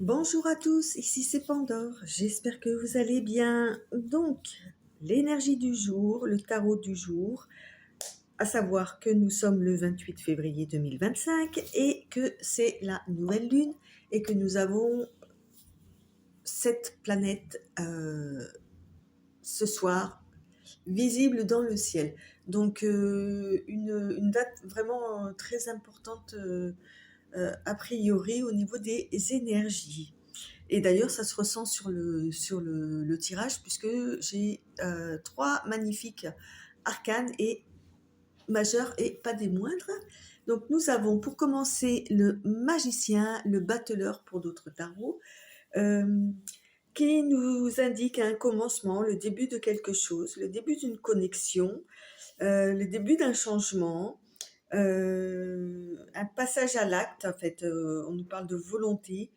Bonjour à tous, ici c'est Pandore, j'espère que vous allez bien. Donc, l'énergie du jour, le tarot du jour, à savoir que nous sommes le 28 février 2025 et que c'est la nouvelle lune et que nous avons cette planète ce soir visible dans le ciel. Donc, une date vraiment très importante a priori au niveau des énergies. Et d'ailleurs, ça se ressent sur le tirage, puisque j'ai trois magnifiques arcanes et majeurs et pas des moindres. Donc nous avons pour commencer le magicien, le battleur pour d'autres tarots, euh, qui nous indique un commencement, le début de quelque chose, le début d'une connexion, le début d'un changement, un passage à l'acte. En fait, on nous parle de volonté,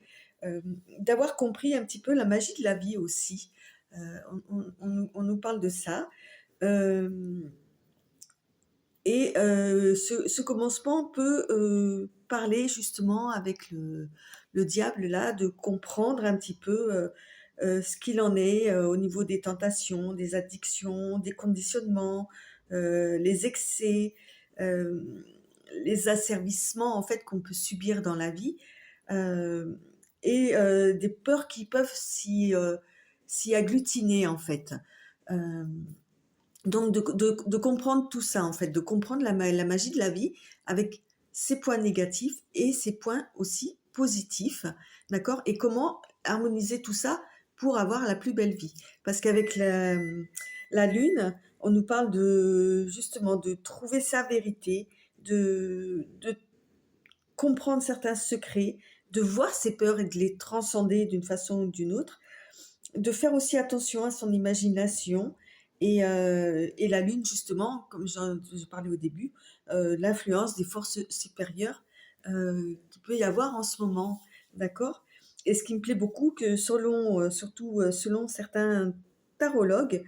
d'avoir compris un petit peu la magie de la vie aussi. On nous parle de ça. Ce commencement peut parler justement avec le diable là, de comprendre un petit peu ce qu'il en est au niveau des tentations, des addictions, des conditionnements, les excès, euh, les asservissements en fait qu'on peut subir dans la vie, euh, et des peurs qui peuvent s'y agglutiner en fait. Euh, donc de comprendre tout ça en fait, de comprendre la magie de la vie avec ses points négatifs et ses points aussi positifs, d'accord? Et comment harmoniser tout ça pour avoir la plus belle vie. Parce qu'avec la lune, on nous parle de justement de trouver sa vérité, de comprendre certains secrets, de voir ses peurs et de les transcender d'une façon ou d'une autre, de faire aussi attention à son imagination et la lune justement, comme je parlais au début, l'influence des forces supérieures qu'il peut y avoir en ce moment, d'accord? Et ce qui me plaît beaucoup, que surtout selon certains tarologues,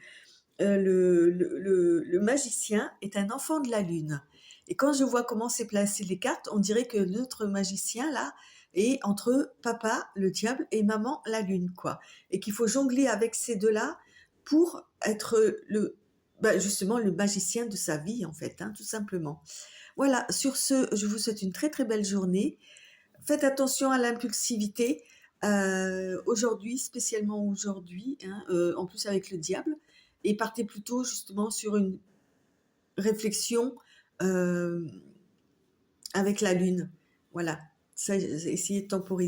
le magicien est un enfant de la lune. Et quand je vois comment c'est placé les cartes, on dirait que notre magicien là est entre papa, le diable, et maman, la lune, quoi. Et qu'il faut jongler avec ces deux-là pour être justement le magicien de sa vie, en fait, hein, tout simplement. Voilà, sur ce, je vous souhaite une très très belle journée. Faites attention à l'impulsivité aujourd'hui, spécialement aujourd'hui, hein, en plus avec le diable, et partez plutôt justement sur une réflexion euh, avec la lune. Voilà, ça, essayez de temporiser.